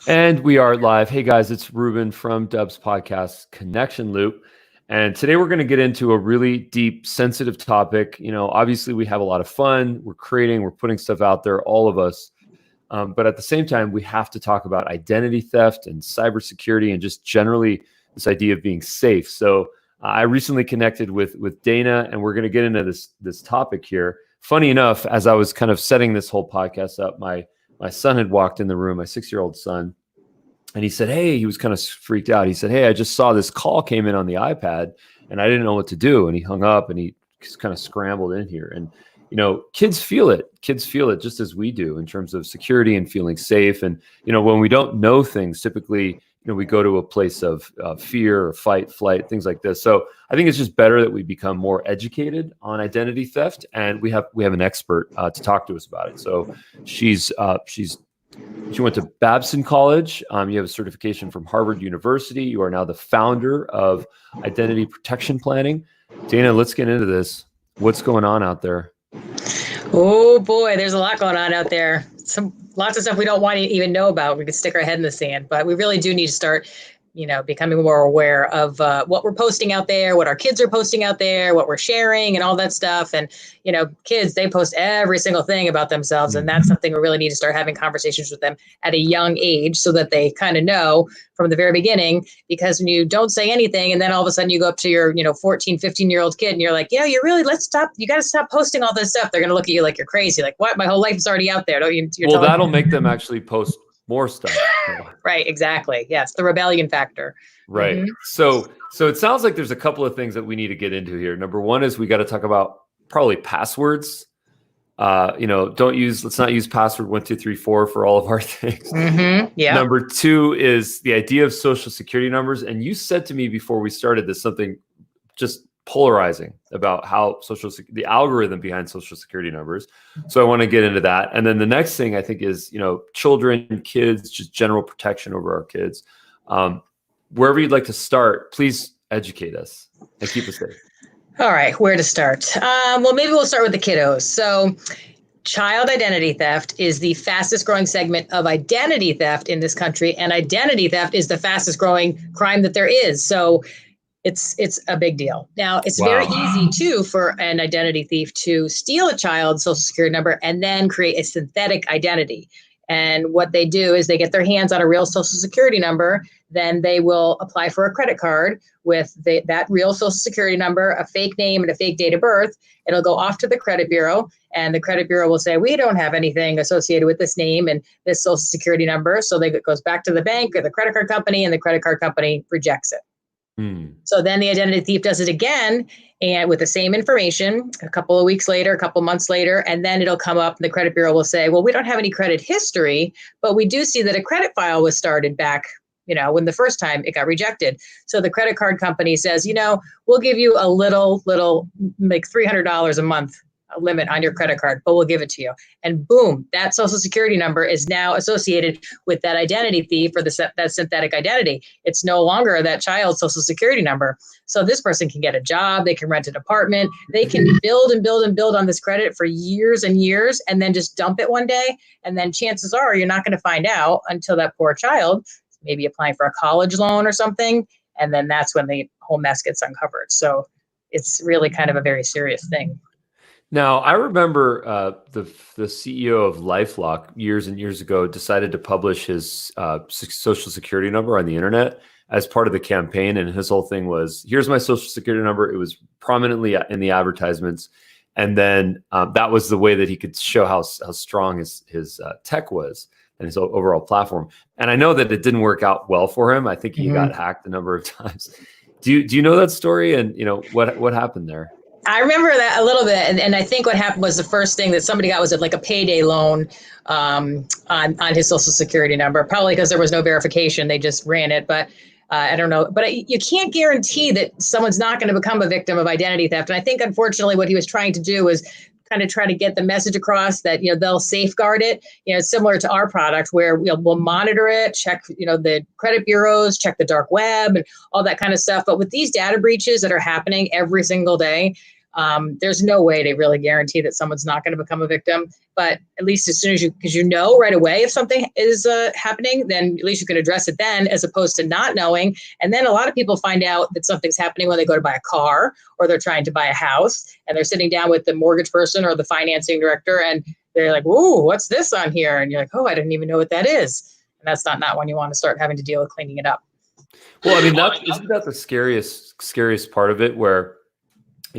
And we are live. Hey guys, it's Ruben from Dub's podcast Connection Loop. And today we're going to get into a really deep, sensitive topic. Obviously we have a lot of fun. We're creating, we're putting stuff out there, all of us. But at the same time, we have to talk about identity theft and cybersecurity and just generally this idea of being safe. So I recently connected with Dana, and we're going to get into this topic here. Funny enough, as I was kind of setting this whole podcast up, my son had walked in the room, my 6-year-old son, and he said, hey, he was kind of freaked out. He said, hey, I just saw this call came in on the iPad and I didn't know what to do. And he hung up and he just kind of scrambled in here. And, kids feel it. Kids feel it just as we do in terms of security and feeling safe. And, when we don't know things, typically, we go to a place of fear or fight, flight, things like this. So I think it's just better that we become more educated on identity theft, and we have an expert to talk to us about it. So she went to Babson College. You have a certification from Harvard University. You are now the founder of Identity Protection Planning. Dana, let's get into this. What's going on out there? Oh boy, there's a lot going on out there. Lots of stuff we don't want to even know about. We could stick our head in the sand, but we really do need to start, becoming more aware of what we're posting out there, what our kids are posting out there, what we're sharing and all that stuff. And, kids, they post every single thing about themselves. And that's something we really need to start having conversations with them at a young age so that they kind of know from the very beginning, because when you don't say anything and then all of a sudden you go up to your, 14, 15-year-old kid and you're like, let's stop. You got to stop posting all this stuff. They're going to look at you like you're crazy. Like, what? My whole life is already out there. Well, that'll make them actually post more stuff. Right. Exactly. Yes. The rebellion factor. Right. Mm-hmm. So it sounds like there's a couple of things that we need to get into here. Number one is we got to talk about probably passwords. Let's not use password 1234 for all of our things. Mm-hmm. Yeah. Number two is the idea of social security numbers. And you said to me before we started this, something just polarizing about how the algorithm behind social security numbers. So I want to get into that. And then the next thing I think is, children, kids, just general protection over our kids. Wherever you'd like to start, please educate us and keep us safe. All right, where to start? Well, maybe we'll start with the kiddos. So child identity theft is the fastest growing segment of identity theft in this country. And identity theft is the fastest growing crime that there is. So it's a big deal. Now, it's very easy, too, for an identity thief to steal a child's social security number and then create a synthetic identity. And what they do is they get their hands on a real social security number. Then they will apply for a credit card with that real social security number, a fake name, and a fake date of birth. It'll go off to the credit bureau, and the credit bureau will say, we don't have anything associated with this name and this social security number. So it goes back to the bank or the credit card company, and the credit card company rejects it. So then the identity thief does it again, and with the same information, a couple of weeks later, a couple of months later, and then it'll come up and the credit bureau will say, well, we don't have any credit history, but we do see that a credit file was started back, when the first time it got rejected. So the credit card company says, we'll give you a little, like $300 a month limit on your credit card, but we'll give it to you. And boom, that social security number is now associated with that identity thief or that synthetic identity. It's no longer that child's social security number. So this person can get a job, they can rent an apartment, they can build and build and build on this credit for years and years, and then just dump it one day. And then chances are you're not going to find out until that poor child maybe applying for a college loan or something. And then that's when the whole mess gets uncovered. So it's really kind of a very serious thing. Now, I remember the CEO of LifeLock years and years ago decided to publish his social security number on the internet as part of the campaign. And his whole thing was, here's my social security number. It was prominently in the advertisements. And then that was the way that he could show how strong his tech was and his overall platform. And I know that it didn't work out well for him. I think he got hacked a number of times. Do you know that story? And what happened there? I remember that a little bit, and I think what happened was the first thing that somebody got was like a payday loan on his social security number, probably because there was no verification. They just ran it, but I don't know. But you can't guarantee that someone's not going to become a victim of identity theft. And I think, unfortunately, what he was trying to do was kind of try to get the message across that, they'll safeguard it, similar to our product where we'll monitor it, check, the credit bureaus, check the dark web and all that kind of stuff. But with these data breaches that are happening every single day, There's no way to really guarantee that someone's not going to become a victim. But at least as soon as because right away if something is happening, then at least you can address it then, as opposed to not knowing. And then a lot of people find out that something's happening when they go to buy a car or they're trying to buy a house, and they're sitting down with the mortgage person or the financing director, and they're like, "Ooh, what's this on here?" And you're like, "Oh, I didn't even know what that is." And that's not when you want to start having to deal with cleaning it up. Well, I mean, isn't that the scariest part of it, where,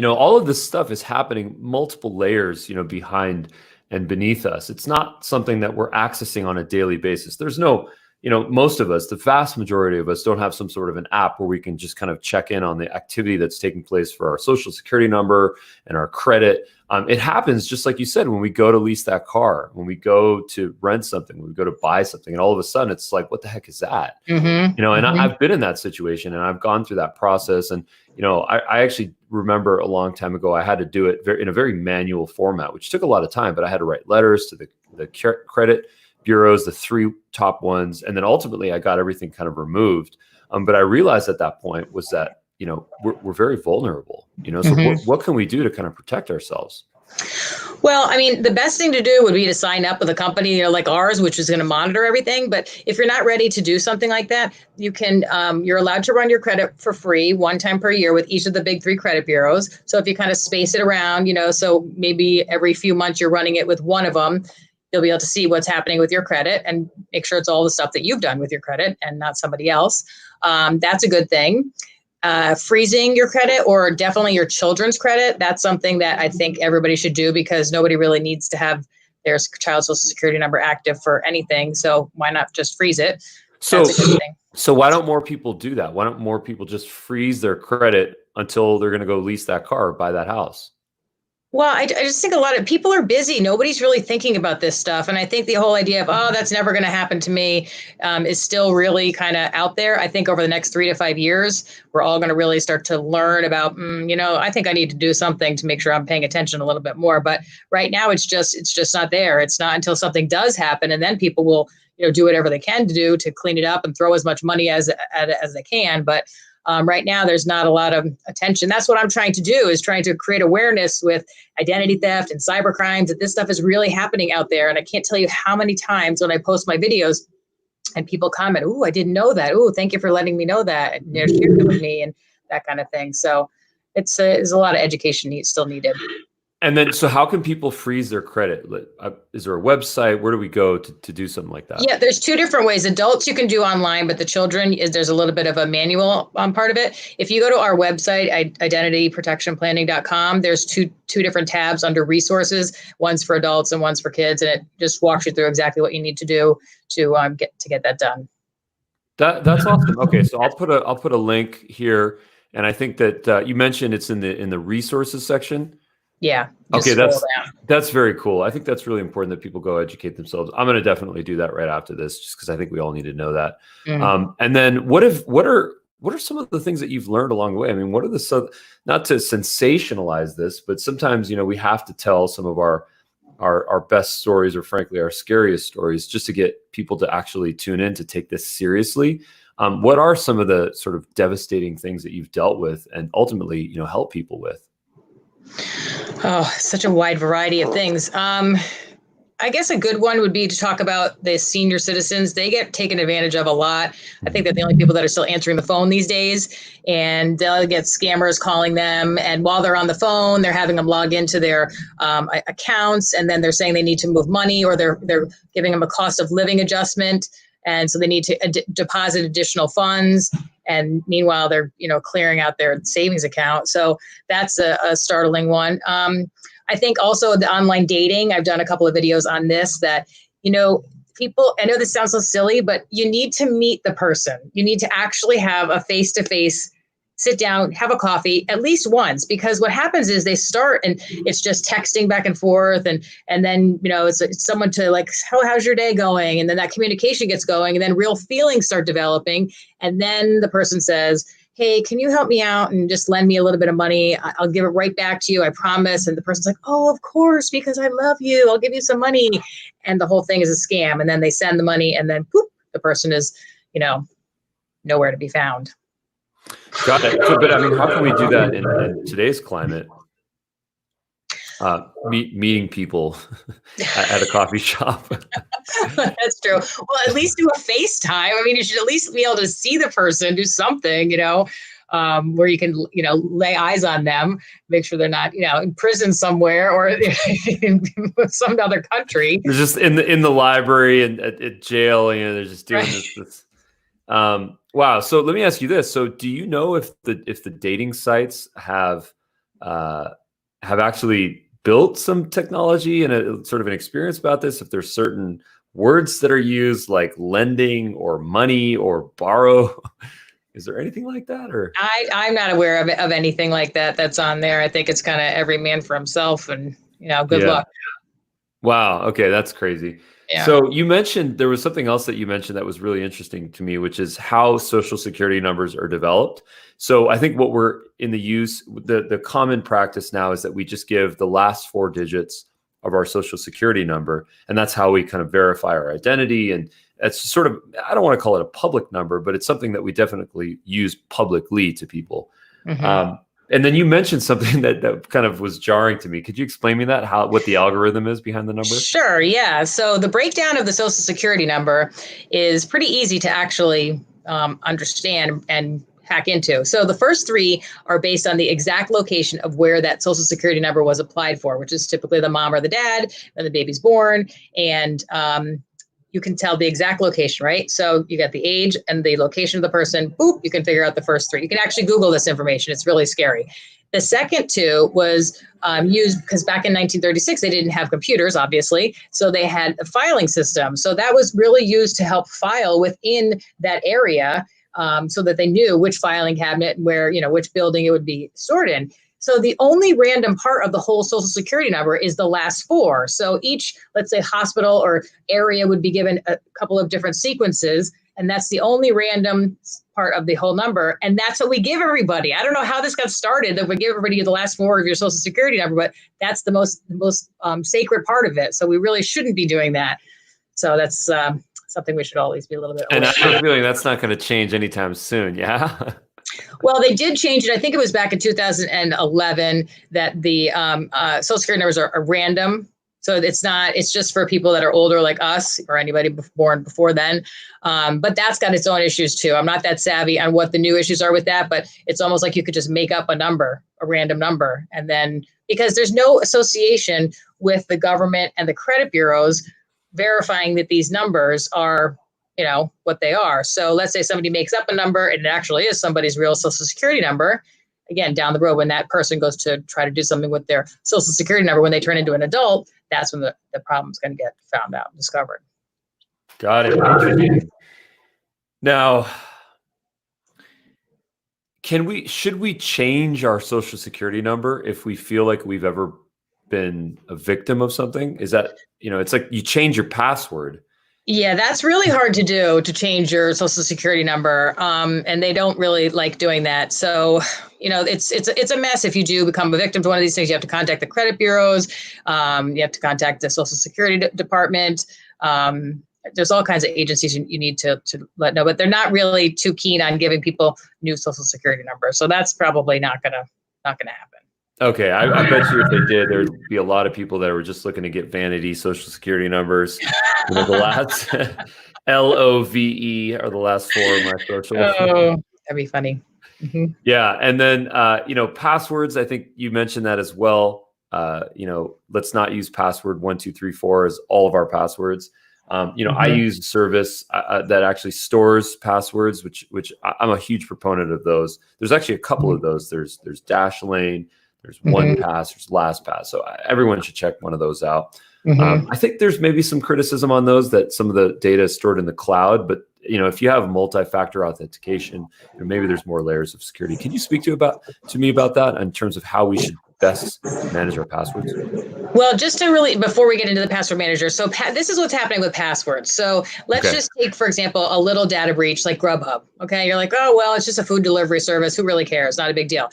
all of this stuff is happening multiple layers, behind and beneath us. It's not something that we're accessing on a daily basis. There's no, most of us, the vast majority of us, don't have some sort of an app where we can just kind of check in on the activity that's taking place for our social security number and our credit. It happens, just like you said, when we go to lease that car, when we go to rent something, when we go to buy something, and all of a sudden it's like, what the heck is that? Mm-hmm. And I've been in that situation, and I've gone through that process. And, I actually remember a long time ago, I had to do it in a very manual format, which took a lot of time, but I had to write letters to the credit bureaus, the 3 top ones. And then ultimately I got everything kind of removed. But I realized at that point was that, we're very vulnerable, so Mm-hmm. what can we do to kind of protect ourselves? Well, I mean, the best thing to do would be to sign up with a company, like ours, which is going to monitor everything. But if you're not ready to do something like that, you can, you're allowed to run your credit for free 1 time per year with each of the big 3 credit bureaus. So if you kind of space it around, so maybe every few months you're running it with one of them, you'll be able to see what's happening with your credit and make sure it's all the stuff that you've done with your credit and not somebody else. That's a good thing. Freezing your credit, or definitely your children's credit, that's something that I think everybody should do, because nobody really needs to have their child social security number active for anything. So why not just freeze it? That's a good thing. So why don't more people do that? Why don't more people just freeze their credit until they're going to go lease that car or buy that house? Well, I just think a lot of people are busy. Nobody's really thinking about this stuff. And I think the whole idea of, oh, that's never going to happen to me, is still really kind of out there. I think over the next 3 to 5 years, we're all going to really start to learn about, I think I need to do something to make sure I'm paying attention a little bit more. But right now, it's just not there. It's not until something does happen, and then people will, do whatever they can to do to clean it up and throw as much money as they can. But right now, there's not a lot of attention. That's what I'm trying to do, is trying to create awareness with identity theft and cyber crimes, that this stuff is really happening out there. And I can't tell you how many times when I post my videos and people comment, "Ooh, I didn't know that. Ooh, thank you for letting me know that. And they're sharing it with me," and that kind of thing. So there's a lot of education still needed. And then, so how can people freeze their credit? Is there a website? Where do we go to do something like that? Yeah, there's 2 different ways. Adults you can do online, but the children, there's a little bit of a manual part of it. If you go to our website, identityprotectionplanning.com, there's two different tabs under resources. One's for adults and one's for kids, and it just walks you through exactly what you need to do to get that done. That's awesome. Okay, so I'll put a link here, and I think that you mentioned it's in the resources section. Yeah. Okay, that's very cool. I think that's really important that people go educate themselves. I'm going to definitely do that right after this, just because I think we all need to know that. Mm. And then, what are some of the things that you've learned along the way? I mean, what are not to sensationalize this, but sometimes we have to tell some of our best stories, or frankly our scariest stories, just to get people to actually tune in to take this seriously. What are some of the sort of devastating things that you've dealt with and ultimately help people with? Oh, such a wide variety of things. I guess a good one would be to talk about the senior citizens. They get taken advantage of a lot. I think they're the only people that are still answering the phone these days, and they'll get scammers calling them. And while they're on the phone, they're having them log into their accounts, and then they're saying they need to move money, or they're giving them a cost of living adjustment. And so they need to deposit additional funds. And meanwhile, they're, clearing out their savings account. So that's a startling one. I think also the online dating, I've done a couple of videos on this, that, people, I know this sounds so silly, but you need to meet the person. You need to actually have a face-to-face, sit down, have a coffee at least once, because what happens is they start and it's just texting back and forth. And then, it's someone to like, how's your day going? And then that communication gets going, and then real feelings start developing. And then the person says, "Hey, can you help me out and just lend me a little bit of money? I'll give it right back to you, I promise." And the person's like, "Oh, of course, because I love you. I'll give you some money." And the whole thing is a scam. And then they send the money, and then poof, the person is, nowhere to be found. Got it. But I mean, how can we do that in today's climate? Meeting people at a coffee shop. That's true. Well, at least do a FaceTime. I mean, you should at least be able to see the person, do something, where you can, lay eyes on them, make sure they're not, in prison somewhere or in some other country. They're just in the library and at jail. They're just doing Right. this. Wow. So let me ask you this. So do you know if the dating sites have actually built some technology and a sort of an experience about this? If there's certain words that are used like lending or money or borrow, is there anything like that? Or I'm not aware of anything like that that's on there. I think it's kind of every man for himself, and good luck. Wow. Okay, that's crazy. Yeah. So you mentioned there was something else that you mentioned that was really interesting to me, which is how social security numbers are developed. So I think what we're in the common practice now is that we just give the last 4 digits of our social security number, and that's how we kind of verify our identity. And it's sort of, I don't want to call it a public number, but it's something that we definitely use publicly to people. Mm-hmm. And then you mentioned something that kind of was jarring to me. Could you explain me what the algorithm is behind the number? Sure. Yeah. So the breakdown of the Social Security number is pretty easy to actually understand and hack into. So the first 3 are based on the exact location of where that Social Security number was applied for, which is typically the mom or the dad when the baby's born. And you can tell the exact location, right? So you got the age and the location of the person. Boop, you can figure out the first 3. You can actually Google this information. It's really scary. The second 2 was used because back in 1936, they didn't have computers, obviously. So they had a filing system. So that was really used to help file within that area so that they knew which filing cabinet and where, which building it would be stored in. So the only random part of the whole Social Security number is the last 4. So each, let's say, hospital or area would be given a couple of different sequences, and that's the only random part of the whole number. And that's what we give everybody. I don't know how this got started, that we give everybody the last 4 of your Social Security number, but that's the most sacred part of it. So we really shouldn't be doing that. So that's something we should always be a little bit aware. And I have a feeling that's not going to change anytime soon. Yeah. Well, they did change it. I think it was back in 2011 that the Social Security numbers are random. So it's just for people that are older like us or anybody born before then. But that's got its own issues too. I'm not that savvy on what the new issues are with that, but it's almost like you could just make up a random number. And then because there's no association with the government and the credit bureaus verifying that these numbers are what they are. So let's say somebody makes up a number and it actually is somebody's real Social Security number. Again, down the road, when that person goes to try to do something with their Social Security number, when they turn into an adult, that's when the problem's going to get found out, discovered. Got it. Now, should we change our Social Security number if we feel like we've ever been a victim of something? Is that, it's like you change your password. Yeah, that's really hard to do, to change your Social Security number. And they don't really like doing that. So, it's a mess if you do become a victim to one of these things. You have to contact the credit bureaus. You have to contact the Social Security department. There's all kinds of agencies you need to let know, but they're not really too keen on giving people new Social Security numbers. So that's probably not gonna happen. Okay, I bet you if they did, there'd be a lot of people that were just looking to get vanity Social Security numbers. The last LOVE are the last 4 of my social. Oh, that'd be funny. Mm-hmm. Yeah, and then passwords. I think you mentioned that as well. Let's not use password 1 2 3 4 as all of our passwords. Mm-hmm. I use a service that actually stores passwords, which I'm a huge proponent of those. There's actually a couple of those. There's Dashlane. There's OnePass, there's LastPass. So everyone should check one of those out. I think there's maybe some criticism on those that some of the data is stored in the cloud, but if you have multi-factor authentication, maybe there's more layers of security. Can you speak to me about that in terms of how we should best manage our passwords? Well, just to before we get into the password manager, so this is what's happening with passwords. So let's just take, for example, a little data breach like Grubhub. Okay, you're like, oh, well, it's just a food delivery service. Who really cares? Not a big deal.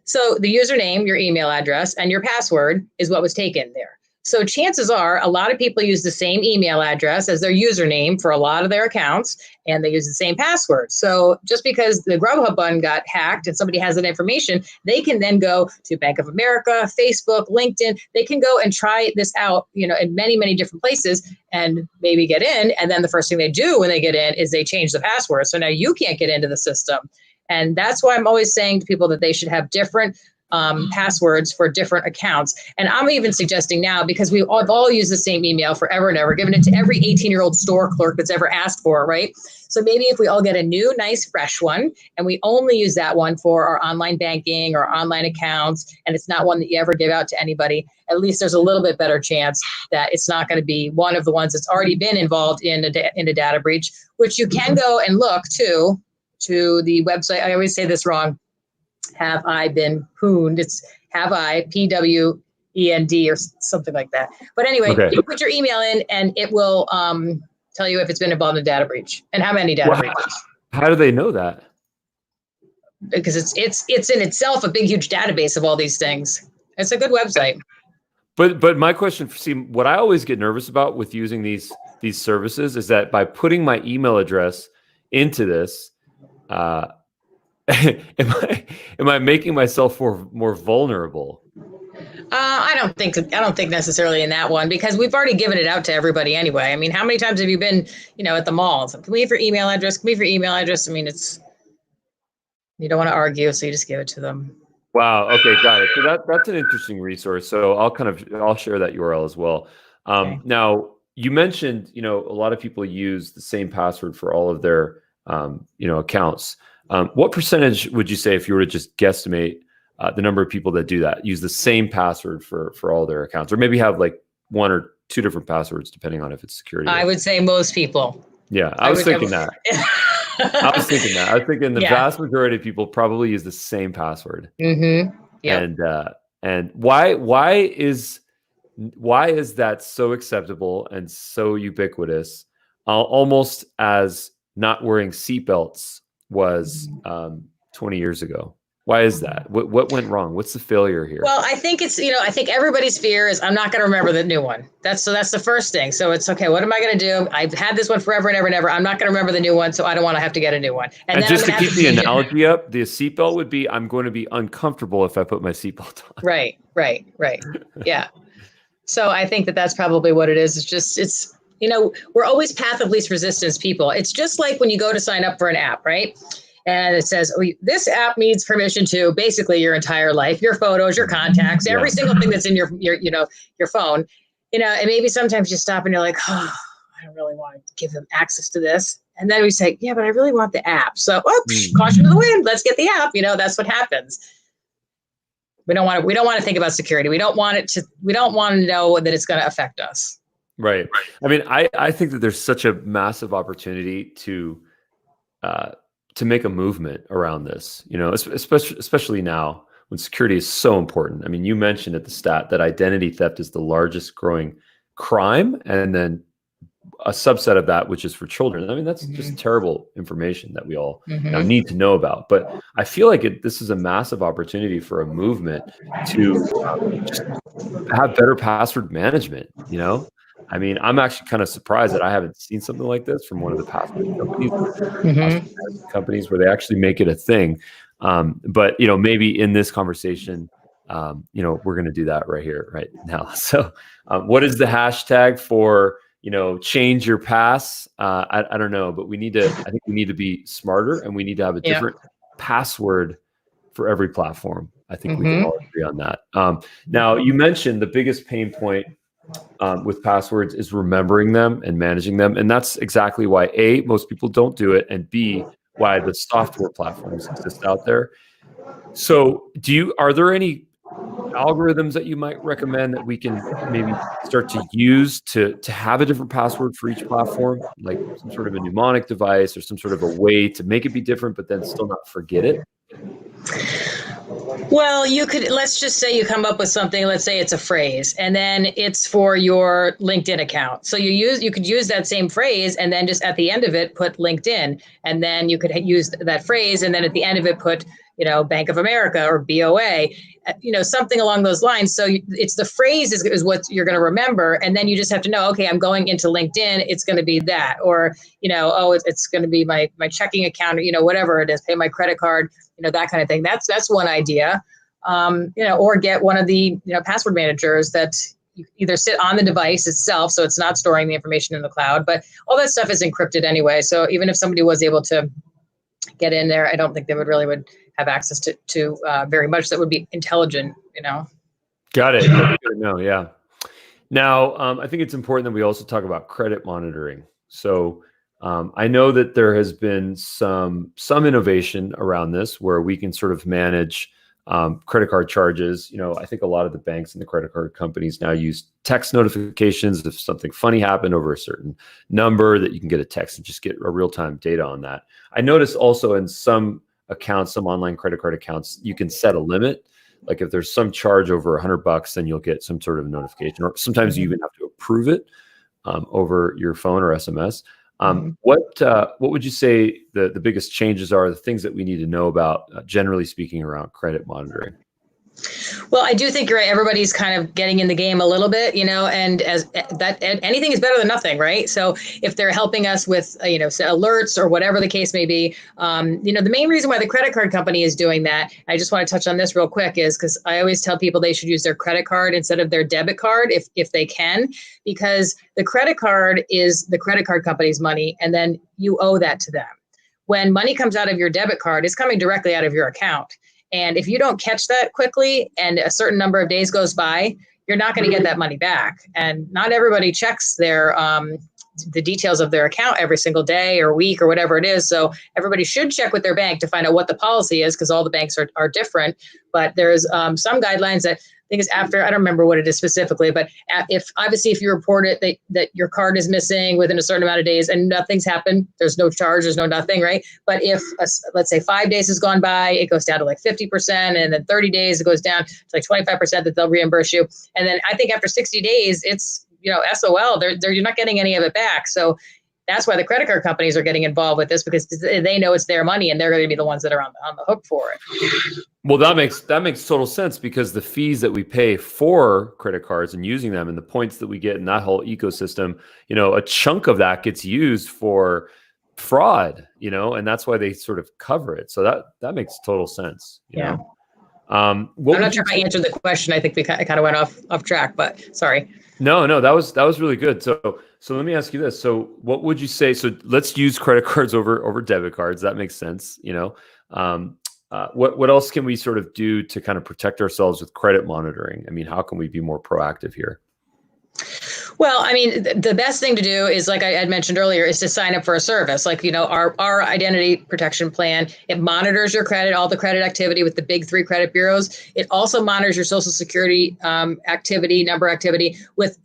So the username, your email address, and your password is what was taken there. So chances are a lot of people use the same email address as their username for a lot of their accounts, and they use the same password. So just because the Grubhub button got hacked and somebody has that information, they can then go to Bank of America, Facebook, LinkedIn. They can go and try this out, in many, many different places and maybe get in. And then the first thing they do when they get in is they change the password. So now you can't get into the system. And that's why I'm always saying to people that they should have different passwords for different accounts. And I'm even suggesting now, because we've all used the same email forever and ever, given it to every 18-year-old store clerk that's ever asked for it, right? So maybe if we all get a new, nice, fresh one, and we only use that one for our online banking or online accounts, and it's not one that you ever give out to anybody, at least there's a little bit better chance that it's not going to be one of the ones that's already been involved in a data breach, which you can go and look to the website. I always say this wrong. Have I been pwned? It's have I, PWEND or something like that. But anyway, Okay. You put your email in and it will tell you if it's been involved in a data breach and how many data breaches. How do they know that? Because it's in itself a big, huge database of all these things. It's a good website. But my question, what I always get nervous about with using these services is that by putting my email address into this, am I making myself more vulnerable? I don't think necessarily in that one, because we've already given it out to everybody anyway. I mean, how many times have you been, at the malls? Can we have your email address? Can we have your email address? I mean, you don't want to argue, so you just give it to them. Wow. Okay, got it. So that's an interesting resource. So I'll share that URL as well. Okay. Now you mentioned, a lot of people use the same password for all of their, accounts. What percentage would you say, if you were to just guesstimate the number of people that do that, use the same password for all their accounts, or maybe have like one or two different passwords depending on if it's security? I would say most people. Yeah, I was thinking that. I was thinking the vast majority of people probably use the same password. Mm-hmm. Yep. And why is that so acceptable and so ubiquitous, almost as not wearing seatbelts was 20 years ago? Why is that? What went wrong? What's the failure here? Well, I think I think everybody's fear is I'm not going to remember the new one. That's the first thing. So it's okay. What am I going to do? I've had this one forever and ever and ever. I'm not going to remember the new one, so I don't want to have to get a new one. And just to keep the analogy up, the seatbelt would be, I'm going to be uncomfortable if I put my seatbelt on. Right. Yeah. So I think that's probably what it is. It's we're always path of least resistance people. It's just like when you go to sign up for an app, right? And it says, this app needs permission to basically your entire life, your photos, your contacts, every single thing that's in your phone. And maybe sometimes you stop and you're like, I don't really want to give them access to this. And then we say, yeah, but I really want the app. So, caution to the wind. Let's get the app. That's what happens. We don't want to think about security. We don't want to know that it's going to affect us. Right. I mean, I think that there's such a massive opportunity to make a movement around this, especially now when security is so important. I mean, you mentioned at the stat that identity theft is the largest growing crime, and then a subset of that, which is for children. I mean, that's just terrible information that we all now need to know about. But I feel like this is a massive opportunity for a movement to just have better password management, I mean, I'm actually kind of surprised that I haven't seen something like this from one of the password companies where they actually make it a thing. But, maybe in this conversation, we're going to do that right now. So what is the hashtag for, change your pass? I don't know, but I think we need to be smarter, and we need to have a different password for every platform. I think we can all agree on that. Now, you mentioned the biggest pain point with passwords is remembering them and managing them. And that's exactly why A, most people don't do it, and B, why the software platforms exist out there. So are there any algorithms that you might recommend that we can maybe start to use to have a different password for each platform, like some sort of a mnemonic device or some sort of a way to make it be different, but then still not forget it? Well, let's just say you come up with something, let's say it's a phrase, and then it's for your LinkedIn account. So you could use that same phrase and then just at the end of it, put LinkedIn. And then you could use that phrase and then at the end of it, put Bank of America or BOA, something along those lines. So it's the phrase is what you're going to remember. And then you just have to know, okay, I'm going into LinkedIn, it's going to be that, or, it's going to be my checking account, or, whatever it is, pay my credit card, that kind of thing. That's one idea. Or get one of the, password managers that you either sit on the device itself, so it's not storing the information in the cloud, but all that stuff is encrypted anyway. So even if somebody was able to get in there, I don't think they would have access to very much that would be intelligent, Got it. That's good to know. Yeah. Now, I think it's important that we also talk about credit monitoring. So I know that there has been some innovation around this where we can sort of manage credit card charges. I think a lot of the banks and the credit card companies now use text notifications if something funny happened over a certain number, that you can get a text and just get a real-time data on that. I noticed also in some accounts, some online credit card accounts, you can set a limit. Like if there's some charge over $100, then you'll get some sort of notification, or sometimes you even have to approve it over your phone or SMS. What would you say the biggest changes are, the things that we need to know about, generally speaking, around credit monitoring? Well, I do think you're right. Everybody's kind of getting in the game a little bit, and as that, anything is better than nothing, right? So if they're helping us with, say alerts or whatever the case may be, the main reason why the credit card company is doing that, I just want to touch on this real quick, is because I always tell people they should use their credit card instead of their debit card if they can, because the credit card is the credit card company's money, and then you owe that to them. When money comes out of your debit card, it's coming directly out of your account. And if you don't catch that quickly and a certain number of days goes by, you're not going to get that money back. And not everybody checks their the details of their account every single day or week or whatever it is. So everybody should check with their bank to find out what the policy is, because all the banks are different. But there's some guidelines that I think is after, I don't remember what it is specifically, but if you report it that your card is missing within a certain amount of days and nothing's happened, there's no charge, there's no nothing, right? But if let's say 5 days has gone by, it goes down to like 50%, and then 30 days it goes down to like 25% that they'll reimburse you. And then I think after 60 days, it's SOL. You're not getting any of it back. So that's why the credit card companies are getting involved with this, because they know it's their money and they're going to be the ones that are on the hook for it. Well, that makes total sense, because the fees that we pay for credit cards and using them and the points that we get in that whole ecosystem, a chunk of that gets used for fraud, and that's why they sort of cover it. So that makes total sense. You know? I'm not sure if I answered the question. I think we kind of went off track, but sorry. No, that was really good. So let me ask you this. So what would you say? So let's use credit cards over debit cards. That makes sense. What else can we sort of do to kind of protect ourselves with credit monitoring? I mean, how can we be more proactive here? Well, I mean, the best thing to do is, like I had mentioned earlier, is to sign up for a service. Like, our identity protection plan, it monitors your credit, all the credit activity with the big 3 credit bureaus. It also monitors your Social Security number activity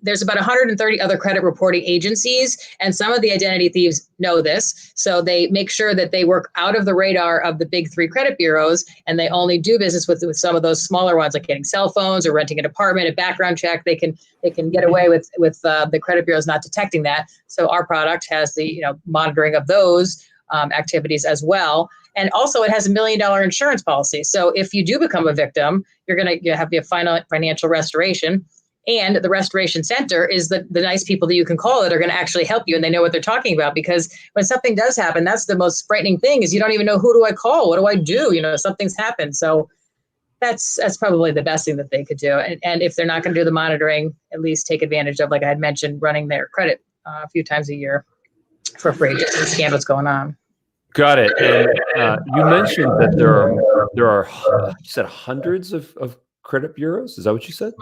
there's about 130 other credit reporting agencies. And some of the identity thieves know this. So they make sure that they work out of the radar of the big 3 credit bureaus, and they only do business with some of those smaller ones, like getting cell phones or renting an apartment, a background check. They can get away with the credit bureaus not detecting that. So our product has the monitoring of those activities as well. And also it has $1 million insurance policy. So if you do become a victim, you're going to have the final financial restoration. And the restoration center is the nice people that you can call that are going to actually help you, and they know what they're talking about. Because when something does happen, that's the most frightening thing, is you don't even know, who do I call? What do I do? Something's happened. So that's probably the best thing that they could do. And if they're not going to do the monitoring, at least take advantage of, like I had mentioned, running their credit a few times a year for free, just to scan what's going on. Got it. And you mentioned that there are you said hundreds of credit bureaus. Is that what you said?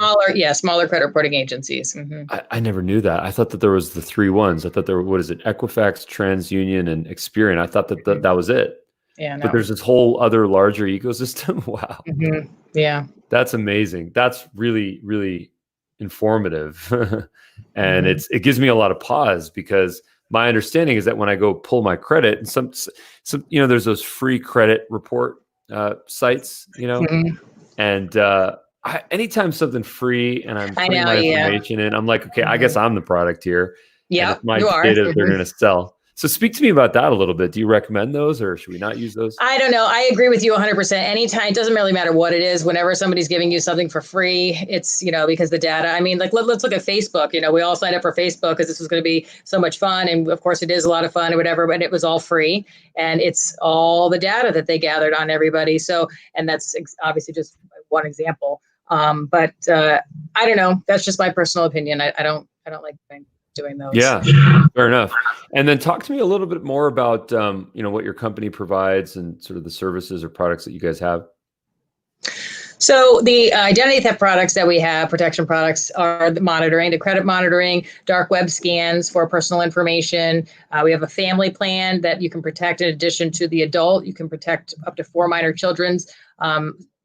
Smaller credit reporting agencies. Mm-hmm. I never knew that. I thought that there was the 3 ones. I thought there were, what is it? Equifax, TransUnion, and Experian. I thought that was it. Yeah, no. But there's this whole other larger ecosystem. Wow. Mm-hmm. Yeah. That's amazing. That's really, really informative. And it gives me a lot of pause, because my understanding is that when I go pull my credit, and some there's those free credit report sites, and anytime something free and I'm putting my information in, I'm like, okay, I guess I'm the product here. Yeah, my you are. data they're going to sell. So speak to me about that a little bit. Do you recommend those, or should we not use those? I don't know. I agree with you 100%. Anytime, it doesn't really matter what it is. Whenever somebody's giving you something for free, it's, because the data, I mean, like, let's look at Facebook. We all signed up for Facebook because this was going to be so much fun. And of course it is a lot of fun or whatever, but it was all free, and it's all the data that they gathered on everybody. So, and that's obviously just one example. But I don't know. That's just my personal opinion. I don't like doing those. Yeah, fair enough. And then talk to me a little bit more about, what your company provides and sort of the services or products that you guys have. So the identity theft products that we have, protection products, are the monitoring, the credit monitoring, dark web scans for personal information. We have a family plan that you can protect in addition to the adult. You can protect up to 4 minor children's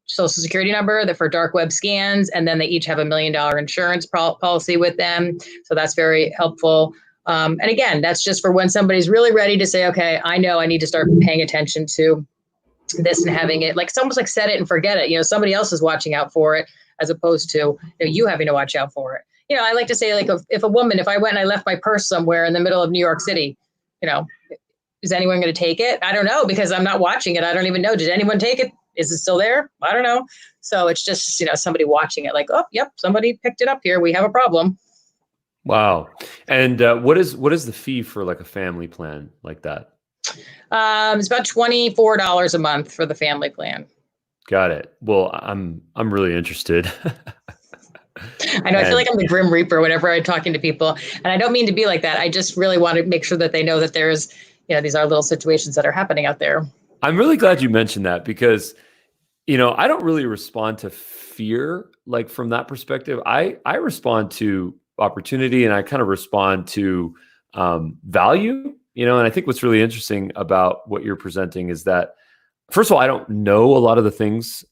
Social Security number that for dark web scans, and then they each have $1 million insurance policy with them. So that's very helpful. And again, that's just for when somebody's really ready to say, okay, I know I need to start paying attention to this and having it, like, it's almost like set it and forget it. Somebody else is watching out for it, as opposed to you having to watch out for it. I like to say, like, if I went and I left my purse somewhere in the middle of New York City, is anyone going to take it? I don't know, because I'm not watching it. I don't even know. Did anyone take it? Is it still there? I don't know. So it's just, somebody watching it, like, oh, yep, somebody picked it up here. We have a problem. Wow. And what is the fee for like a family plan like that? It's about $24 a month for the family plan. Got it. Well, I'm really interested. I know. I feel like I'm the Grim Reaper whenever I'm talking to people, and I don't mean to be like that. I just really want to make sure that they know that there's, these are little situations that are happening out there. I'm really glad you mentioned that, because, I don't really respond to fear, like, from that perspective. I respond to opportunity, and I kind of respond to value, and I think what's really interesting about what you're presenting is that, first of all, I don't know a lot of the things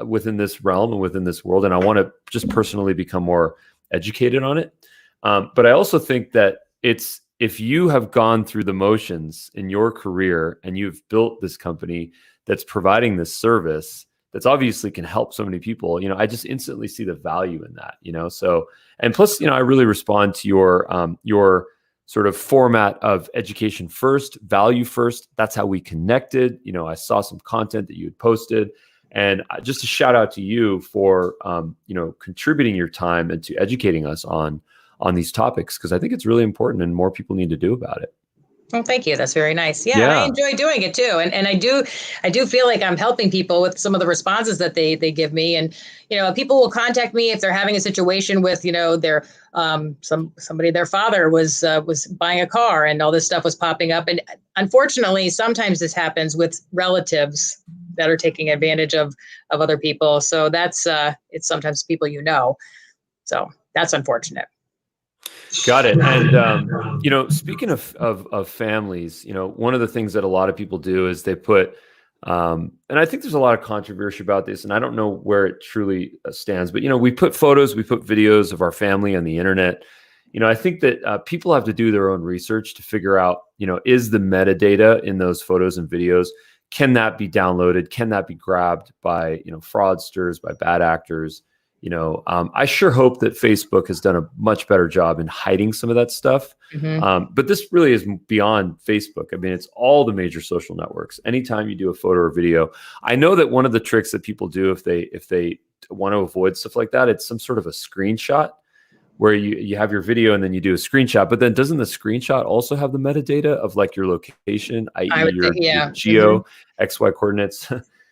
within this realm and within this world, and I want to just personally become more educated on it. But I also think that if you have gone through the motions in your career and you've built this company that's providing this service that's obviously can help so many people, I just instantly see the value in that, so, and plus, I really respond to your sort of format of education first, value first. That's how we connected. I saw some content that you had posted, and just a shout out to you for, contributing your time and to educating us on these topics, because I think it's really important and more people need to do about it. Well, thank you. That's very nice. Yeah. I enjoy doing it too. And I do feel like I'm helping people with some of the responses that they give me. And, people will contact me if they're having a situation with, their somebody, their father was buying a car and all this stuff was popping up. And unfortunately, sometimes this happens with relatives that are taking advantage of other people. So that's it's sometimes people, so that's unfortunate. Got it. And, speaking of families, one of the things that a lot of people do is they put, and I think there's a lot of controversy about this, and I don't know where it truly stands, but, we put photos, we put videos of our family on the internet. I think that people have to do their own research to figure out, is the metadata in those photos and videos, can that be downloaded? Can that be grabbed by, fraudsters, by bad actors? I sure hope that Facebook has done a much better job in hiding some of that stuff. Mm-hmm. But this really is beyond Facebook. I mean, it's all the major social networks. Anytime you do a photo or video, I know that one of the tricks that people do if they want to avoid stuff like that, it's some sort of a screenshot where you have your video and then you do a screenshot. But then doesn't the screenshot also have the metadata of like your location, i.e. your geo, mm-hmm. XY coordinates?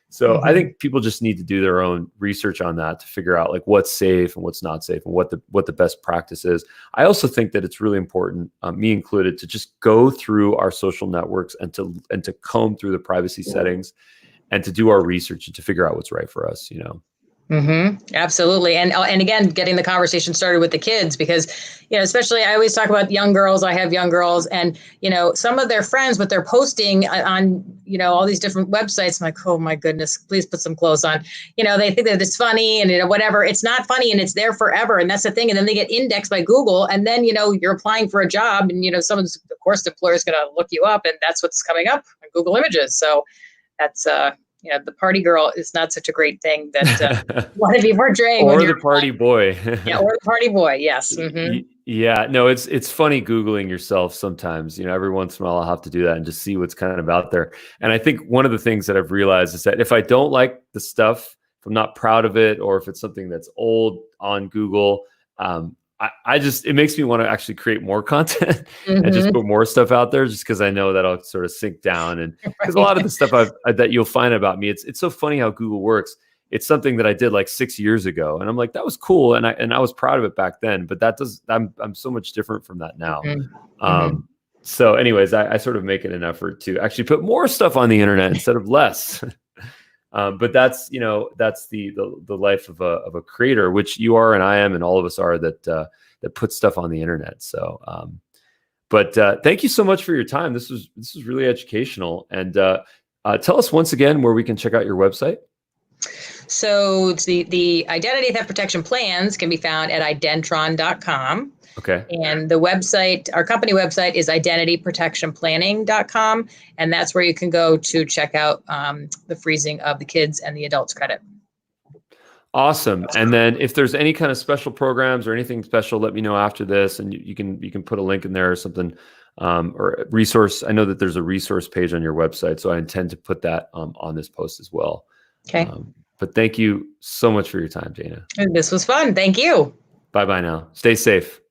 So mm-hmm. I think people just need to do their own research on that to figure out like what's safe and what's not safe and what the best practice is. I also think that it's really important, me included, to just go through our social networks and to comb through the privacy settings and to do our research and to figure out what's right for us, Mm-hmm. Absolutely. And again, getting the conversation started with the kids, because, especially I always talk about young girls. I have young girls and, some of their friends, what they're posting on, all these different websites. I'm like, oh my goodness, please put some clothes on. They think that it's funny and, whatever. It's not funny and it's there forever. And that's the thing. And then they get indexed by Google. And then, you're applying for a job and, someone's, of course, the employer is going to look you up and that's what's coming up on Google Images. So that's, the party girl is not such a great thing that you want to be portraying. Or the party boy. Yeah, or the party boy. Yes. Yeah, no, it's funny Googling yourself sometimes. Every once in a while I'll have to do that and just see what's kind of out there. And I think one of the things that I've realized is that if I don't like the stuff, if I'm not proud of it, or if it's something that's old on Google, it makes me want to actually create more content and just put more stuff out there, just because I know that I'll sort of sink down. And because a lot of the stuff that you'll find about me, it's so funny how Google works. It's something that I did like 6 years ago, and I'm like, that was cool, and I was proud of it back then. But I'm so much different from that now. So, anyways, I sort of make it an effort to actually put more stuff on the internet instead of less. But that's the life of a creator, which you are and I am and all of us are, that puts stuff on the internet. So, but thank you so much for your time. This was really educational. And tell us once again where we can check out your website. So it's the identity theft protection plans can be found at identron.com. Okay. And the website, our company website, is identityprotectionplanning.com. And that's where you can go to check out the freezing of the kids and the adults credit. Awesome. And then if there's any kind of special programs or anything special, let me know after this, and you can put a link in there or something, or a resource. I know that there's a resource page on your website, so I intend to put that on this post as well. Okay. But thank you so much for your time, Dana. This was fun. Thank you. Bye-bye now. Stay safe.